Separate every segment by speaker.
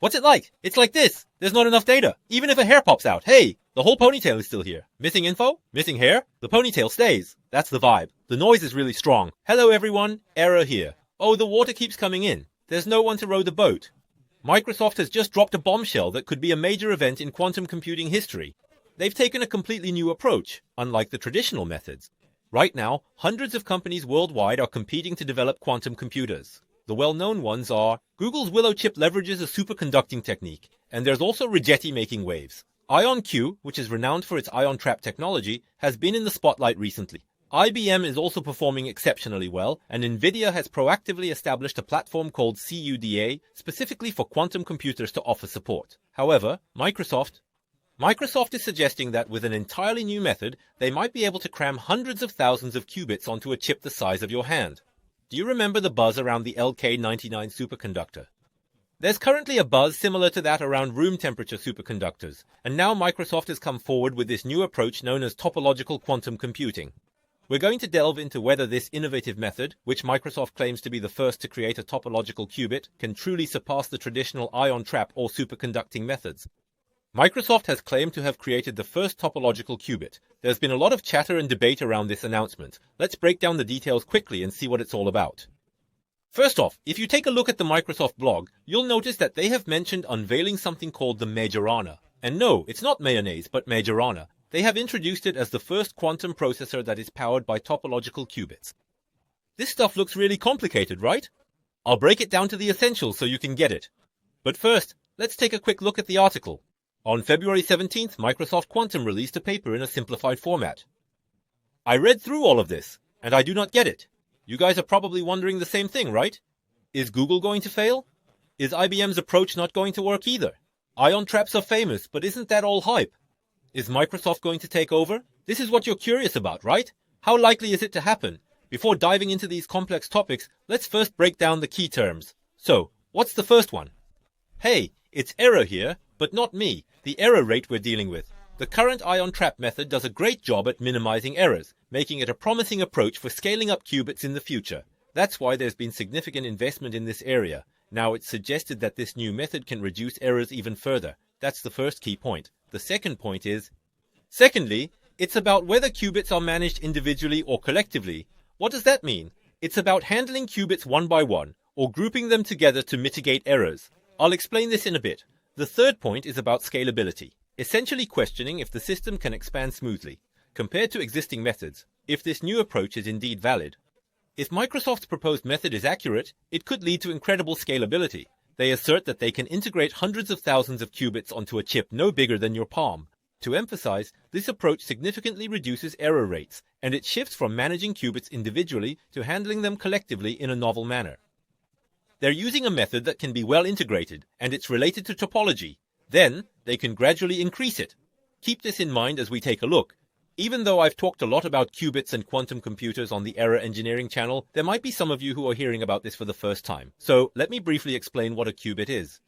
Speaker 1: What's it like? It's like this. There's not enough data. Even if a hair pops out, hey, the whole ponytail is still here. Missing info? Missing hair? The ponytail stays. That's the vibe. The noise is really strong. Hello everyone, error here. Oh, the water keeps coming in. There's no one to row the boat. Microsoft has just dropped a bombshell that could be a major event in quantum computing history. They've taken a completely new approach, unlike the traditional methods. Right now, hundreds of companies worldwide are competing to develop quantum computers. The well-known ones are Google's Willow chip leverages a superconducting technique, and there's also Rigetti making waves. IonQ, which is renowned for its ion trap technology, has been in the spotlight recently. IBM is also performing exceptionally well, and NVIDIA has proactively established a platform called CUDA specifically for quantum computers to offer support. However, Microsoft is suggesting that with an entirely new method, they might be able to cram hundreds of thousands of qubits onto a chip the size of your hand. Do you remember the buzz around the LK99 superconductor? There's currently a buzz similar to that around room temperature superconductors, and now Microsoft has come forward with this new approach known as topological quantum computing. We're going to delve into whether this innovative method, which Microsoft claims to be the first to create a topological qubit, can truly surpass the traditional ion trap or superconducting methods. Microsoft has claimed to have created the first topological qubit. There's been a lot of chatter and debate around this announcement. Let's break down the details quickly and see what it's all about. First off, if you take a look at the Microsoft blog, you'll notice that they have mentioned unveiling something called the Majorana. And no, it's not mayonnaise, but Majorana. They have introduced it as the first quantum processor that is powered by topological qubits. This stuff looks really complicated, right? I'll break it down to the essentials so you can get it. But first, let's take a quick look at the article. On February 17th, Microsoft Quantum released a paper in a simplified format. I read through all of this, and I do not get it. You guys are probably wondering the same thing, right? Is Google going to fail? Is IBM's approach not going to work either? Ion traps are famous, but isn't that all hype? Is Microsoft going to take over? This is what you're curious about, right? How likely is it to happen? Before diving into these complex topics, let's first break down the key terms. So, what's the first one? Hey, it's error here, but not me, the error rate we're dealing with. The current ion trap method does a great job at minimizing errors, making it a promising approach for scaling up qubits in the future. That's why there's been significant investment in this area. Now it's suggested that this new method can reduce errors even further. That's the first key point. The second point is, secondly, it's about whether qubits are managed individually or collectively. What does that mean? It's about handling qubits one by one, or grouping them together to mitigate errors. I'll explain this in a bit. The third point is about scalability, essentially questioning if the system can expand smoothly, compared to existing methods, if this new approach is indeed valid. If Microsoft's proposed method is accurate, it could lead to incredible scalability. They assert that they can integrate hundreds of thousands of qubits onto a chip no bigger than your palm. To emphasize, this approach significantly reduces error rates, and it shifts from managing qubits individually to handling them collectively in a novel manner. They're using a method that can be well integrated, and it's related to topology. Then, they can gradually increase it. Keep this in mind as we take a look. Even though I've talked a lot about qubits and quantum computers on the Error Engineering channel, there might be some of you who are hearing about this for the first time. So, let me briefly explain what a qubit is.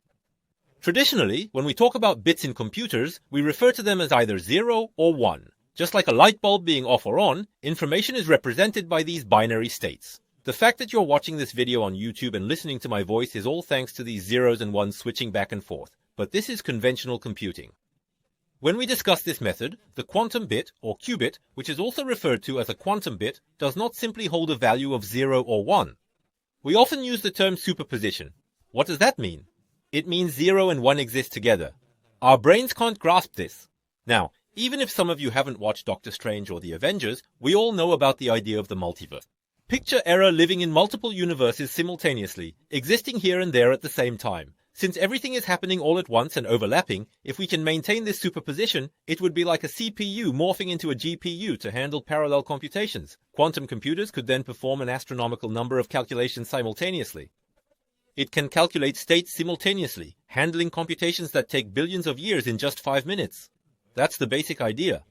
Speaker 1: Traditionally, when we talk about bits in computers, we refer to them as either 0 or 1. Just like a light bulb being off or on, information is represented by these binary states. The fact that you're watching this video on YouTube and listening to my voice is all thanks to these zeros and ones switching back and forth. But this is conventional computing. When we discuss this method, the quantum bit, or qubit, which is also referred to as a quantum bit, does not simply hold a value of 0 or 1. We often use the term superposition. What does that mean? It means 0 and 1 exist together. Our brains can't grasp this. Now, even if some of you haven't watched Doctor Strange or the Avengers, we all know about the idea of the multiverse. Picture error living in multiple universes simultaneously, existing here and there at the same time. Since everything is happening all at once and overlapping, if we can maintain this superposition, it would be like a CPU morphing into a GPU to handle parallel computations. Quantum computers could then perform an astronomical number of calculations simultaneously. It can calculate states simultaneously, handling computations that take billions of years in just 5 minutes. That's the basic idea.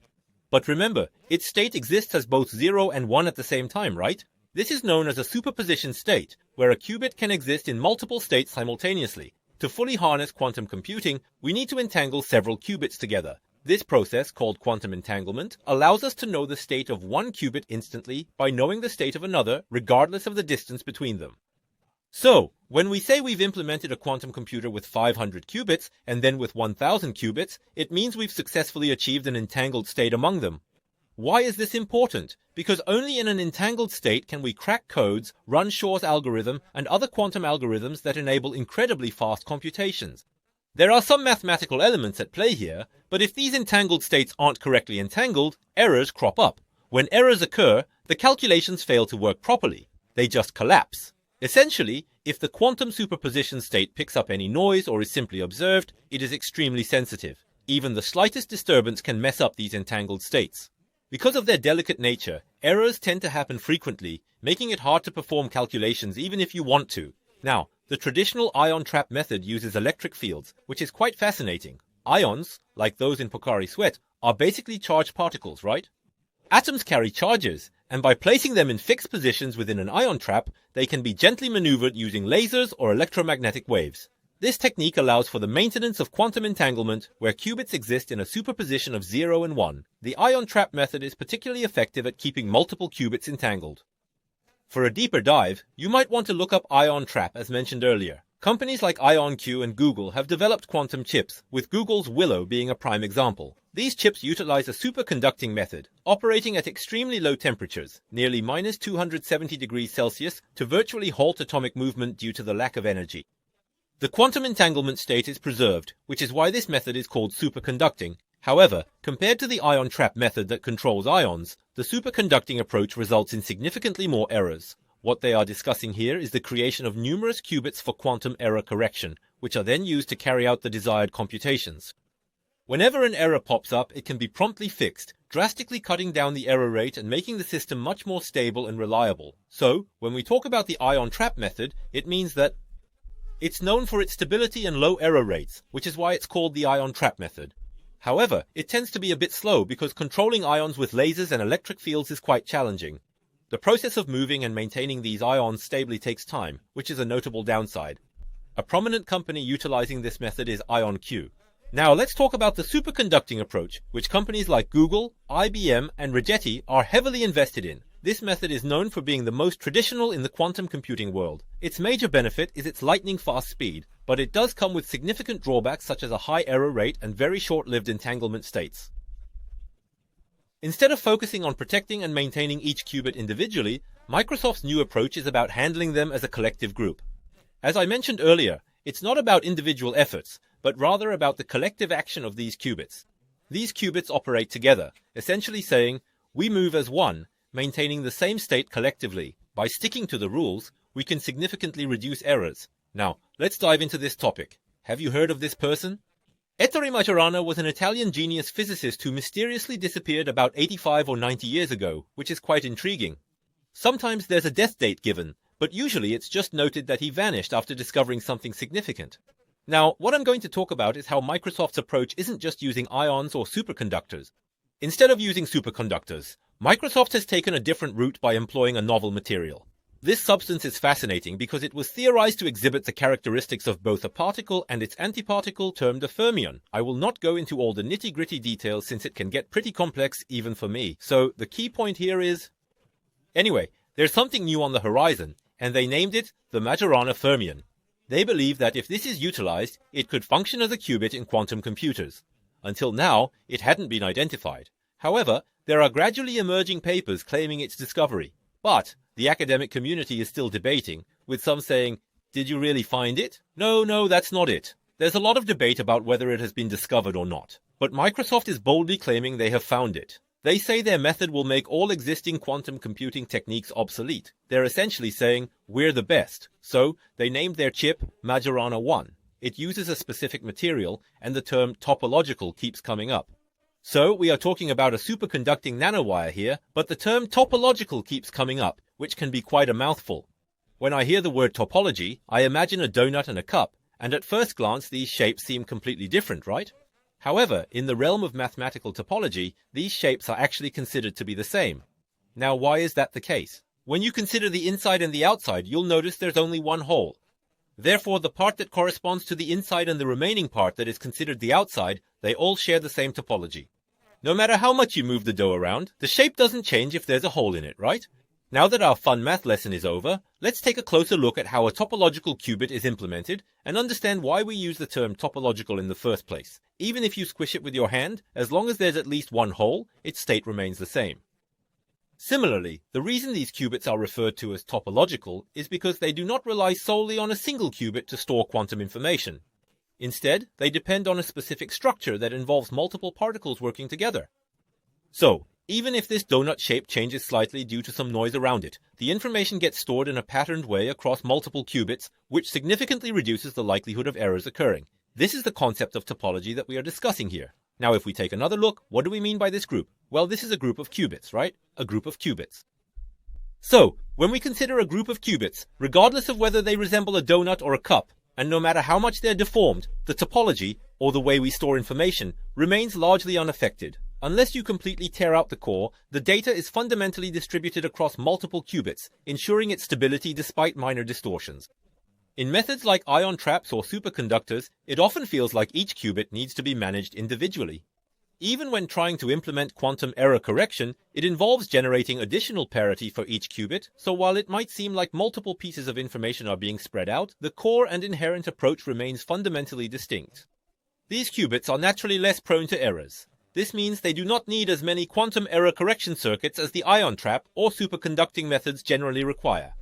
Speaker 1: But remember, its state exists as both 0 and 1 at the same time, right? This is known as a superposition state, where a qubit can exist in multiple states simultaneously. To fully harness quantum computing, we need to entangle several qubits together. This process, called quantum entanglement, allows us to know the state of one qubit instantly by knowing the state of another, regardless of the distance between them. So, when we say we've implemented a quantum computer with 500 qubits and then with 1000 qubits, it means we've successfully achieved an entangled state among them. Why is this important? Because only in an entangled state can we crack codes, run Shor's algorithm, and other quantum algorithms that enable incredibly fast computations. There are some mathematical elements at play here, but if these entangled states aren't correctly entangled, errors crop up. When errors occur, the calculations fail to work properly. They just collapse. Essentially, if the quantum superposition state picks up any noise or is simply observed, it is extremely sensitive. Even the slightest disturbance can mess up these entangled states. Because of their delicate nature, errors tend to happen frequently, making it hard to perform calculations even if you want to. Now, the traditional ion trap method uses electric fields, which is quite fascinating. Ions, like those in Pocari Sweat, are basically charged particles, right? Atoms carry charges, and by placing them in fixed positions within an ion trap, they can be gently maneuvered using lasers or electromagnetic waves. This technique allows for the maintenance of quantum entanglement where qubits exist in a superposition of 0 and 1. The ion trap method is particularly effective at keeping multiple qubits entangled. For a deeper dive, you might want to look up ion trap as mentioned earlier. Companies like IonQ and Google have developed quantum chips, with Google's Willow being a prime example. These chips utilize a superconducting method, operating at extremely low temperatures, nearly minus 270 degrees Celsius, to virtually halt atomic movement due to the lack of energy. The quantum entanglement state is preserved, which is why this method is called superconducting. However, compared to the ion trap method that controls ions, the superconducting approach results in significantly more errors. What they are discussing here is the creation of numerous qubits for quantum error correction, which are then used to carry out the desired computations. Whenever an error pops up, it can be promptly fixed, drastically cutting down the error rate and making the system much more stable and reliable. So, when we talk about the ion trap method, it means that it's known for its stability and low error rates, which is why it's called the ion trap method. However, it tends to be a bit slow because controlling ions with lasers and electric fields is quite challenging. The process of moving and maintaining these ions stably takes time, which is a notable downside. A prominent company utilizing this method is IonQ. Now let's talk about the superconducting approach, which companies like Google, IBM, and Rigetti are heavily invested in. This method is known for being the most traditional in the quantum computing world. Its major benefit is its lightning-fast speed, but it does come with significant drawbacks such as a high error rate and very short-lived entanglement states. Instead of focusing on protecting and maintaining each qubit individually, Microsoft's new approach is about handling them as a collective group. As I mentioned earlier, it's not about individual efforts, but rather about the collective action of these qubits. These qubits operate together, essentially saying, we move as one, maintaining the same state collectively. By sticking to the rules, we can significantly reduce errors. Now, let's dive into this topic. Have you heard of this person? Ettore Majorana was an Italian genius physicist who mysteriously disappeared about 85 or 90 years ago, which is quite intriguing. Sometimes there's a death date given, but usually it's just noted that he vanished after discovering something significant. Now, what I'm going to talk about is how Microsoft's approach isn't just using ions or superconductors. Instead of using superconductors, Microsoft has taken a different route by employing a novel material. This substance is fascinating because it was theorized to exhibit the characteristics of both a particle and its antiparticle termed a fermion. I will not go into all the nitty-gritty details since it can get pretty complex even for me. So the key point here is... Anyway, there's something new on the horizon, and they named it the Majorana fermion. They believe that if this is utilized, it could function as a qubit in quantum computers. Until now, it hadn't been identified. However, there are gradually emerging papers claiming its discovery. But the academic community is still debating, with some saying, did you really find it? No, that's not it. There's a lot of debate about whether it has been discovered or not. But Microsoft is boldly claiming they have found it. They say their method will make all existing quantum computing techniques obsolete. They're essentially saying, we're the best. So, they named their chip Majorana 1. It uses a specific material, and the term topological keeps coming up. So, we are talking about a superconducting nanowire here, but the term topological keeps coming up, which can be quite a mouthful. When I hear the word topology, I imagine a donut and a cup, and at first glance these shapes seem completely different, right? However, in the realm of mathematical topology, these shapes are actually considered to be the same. Now, why is that the case? When you consider the inside and the outside, you'll notice there's only one hole. Therefore, the part that corresponds to the inside and the remaining part that is considered the outside, they all share the same topology. No matter how much you move the dough around, the shape doesn't change if there's a hole in it, right? Now that our fun math lesson is over, let's take a closer look at how a topological qubit is implemented and understand why we use the term topological in the first place. Even if you squish it with your hand, as long as there's at least one hole, its state remains the same. Similarly, the reason these qubits are referred to as topological is because they do not rely solely on a single qubit to store quantum information. Instead, they depend on a specific structure that involves multiple particles working together. So, even if this donut shape changes slightly due to some noise around it, the information gets stored in a patterned way across multiple qubits, which significantly reduces the likelihood of errors occurring. This is the concept of topology that we are discussing here. Now, if we take another look, what do we mean by this group? Well, this is a group of qubits, right? A group of qubits. So, when we consider a group of qubits, regardless of whether they resemble a donut or a cup, and no matter how much they're deformed, the topology, or the way we store information, remains largely unaffected. Unless you completely tear out the core, the data is fundamentally distributed across multiple qubits, ensuring its stability despite minor distortions. In methods like ion traps or superconductors, it often feels like each qubit needs to be managed individually. Even when trying to implement quantum error correction, it involves generating additional parity for each qubit, so while it might seem like multiple pieces of information are being spread out, the core and inherent approach remains fundamentally distinct. These qubits are naturally less prone to errors. This means they do not need as many quantum error correction circuits as the ion trap or superconducting methods generally require.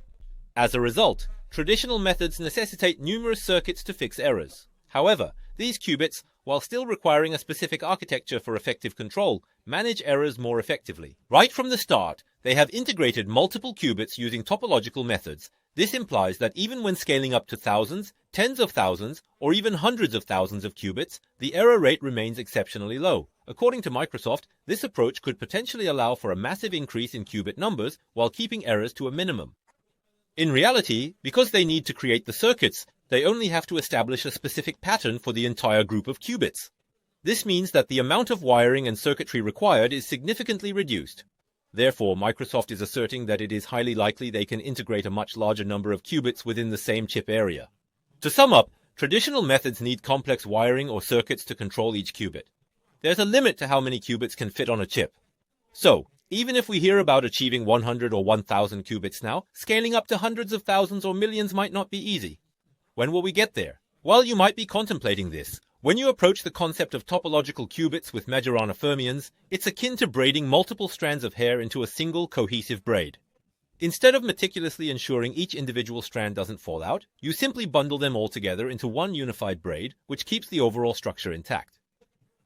Speaker 1: As a result, traditional methods necessitate numerous circuits to fix errors. However, these qubits, while still requiring a specific architecture for effective control, manage errors more effectively. Right from the start, they have integrated multiple qubits using topological methods. This implies that even when scaling up to thousands, tens of thousands, or even hundreds of thousands of qubits, the error rate remains exceptionally low. According to Microsoft, this approach could potentially allow for a massive increase in qubit numbers while keeping errors to a minimum. In reality, because they need to create the circuits, they only have to establish a specific pattern for the entire group of qubits. This means that the amount of wiring and circuitry required is significantly reduced. Therefore, Microsoft is asserting that it is highly likely they can integrate a much larger number of qubits within the same chip area. To sum up, traditional methods need complex wiring or circuits to control each qubit. There's a limit to how many qubits can fit on a chip. So, even if we hear about achieving 100 or 1000 qubits now, scaling up to hundreds of thousands or millions might not be easy. When will we get there? Well, you might be contemplating this. When you approach the concept of topological qubits with Majorana fermions, it's akin to braiding multiple strands of hair into a single cohesive braid. Instead of meticulously ensuring each individual strand doesn't fall out, you simply bundle them all together into one unified braid, which keeps the overall structure intact.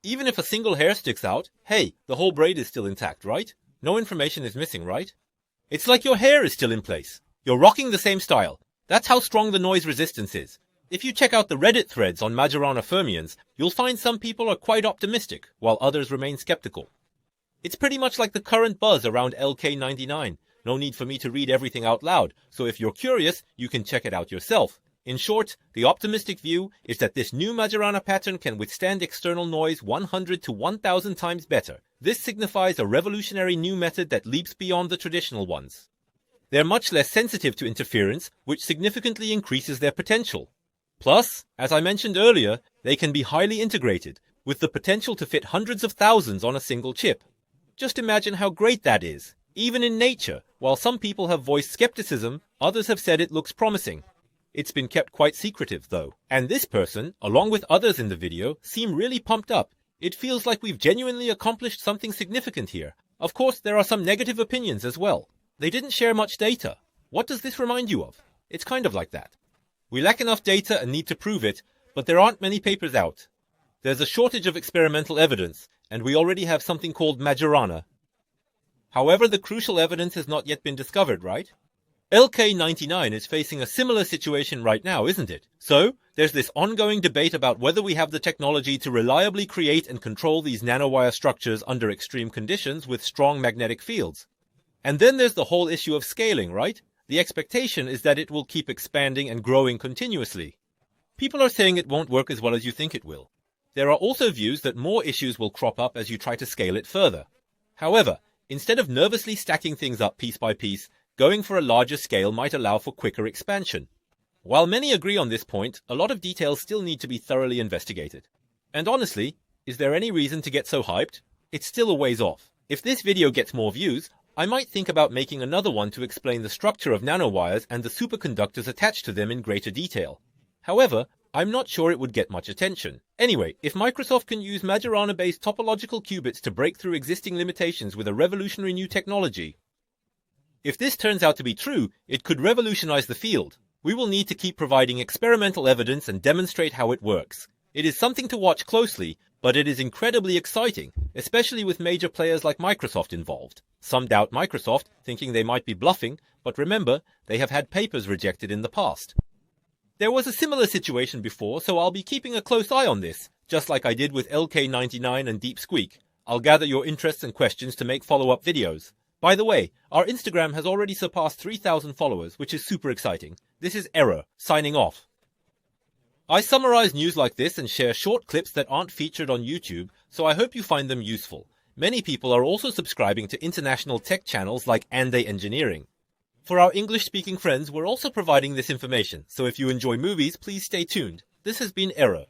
Speaker 1: Even if a single hair sticks out, hey, the whole braid is still intact, right? No information is missing, right? It's like your hair is still in place. You're rocking the same style. That's how strong the noise resistance is. If you check out the Reddit threads on Majorana fermions, you'll find some people are quite optimistic, while others remain skeptical. It's pretty much like the current buzz around LK99. No need for me to read everything out loud, so if you're curious, you can check it out yourself. In short, the optimistic view is that this new Majorana pattern can withstand external noise 100 to 1000 times better. This signifies a revolutionary new method that leaps beyond the traditional ones. They're much less sensitive to interference, which significantly increases their potential. Plus, as I mentioned earlier, they can be highly integrated, with the potential to fit hundreds of thousands on a single chip. Just imagine how great that is. Even in nature, while some people have voiced skepticism, others have said it looks promising. It's been kept quite secretive, though. And this person, along with others in the video, seem really pumped up. It feels like we've genuinely accomplished something significant here. Of course, there are some negative opinions as well. They didn't share much data. What does this remind you of? It's kind of like that. We lack enough data and need to prove it, but there aren't many papers out. There's a shortage of experimental evidence, and we already have something called Majorana. However, the crucial evidence has not yet been discovered, right? LK99 is facing a similar situation right now, isn't it? So, there's this ongoing debate about whether we have the technology to reliably create and control these nanowire structures under extreme conditions with strong magnetic fields. And then there's the whole issue of scaling, right? The expectation is that it will keep expanding and growing continuously. People are saying it won't work as well as you think it will. There are also views that more issues will crop up as you try to scale it further. However, instead of nervously stacking things up piece by piece, going for a larger scale might allow for quicker expansion. While many agree on this point, a lot of details still need to be thoroughly investigated. And honestly, is there any reason to get so hyped? It's still a ways off. If this video gets more views, I might think about making another one to explain the structure of nanowires and the superconductors attached to them in greater detail. However, I'm not sure it would get much attention. Anyway, if Microsoft can use Majorana-based topological qubits to break through existing limitations with a revolutionary new technology, if this turns out to be true, it could revolutionize the field. We will need to keep providing experimental evidence and demonstrate how it works. It is something to watch closely, but it is incredibly exciting, especially with major players like Microsoft involved. Some doubt Microsoft, thinking they might be bluffing, but remember, they have had papers rejected in the past. There was a similar situation before, so I'll be keeping a close eye on this, just like I did with LK99 and Deep Squeak. I'll gather your interests and questions to make follow-up videos. By the way, our Instagram has already surpassed 3,000 followers, which is super exciting. This is Error, signing off. I summarize news like this and share short clips that aren't featured on YouTube, so I hope you find them useful. Many people are also subscribing to international tech channels like Ande Engineering. For our English-speaking friends, we're also providing this information, so if you enjoy movies, please stay tuned. This has been Error.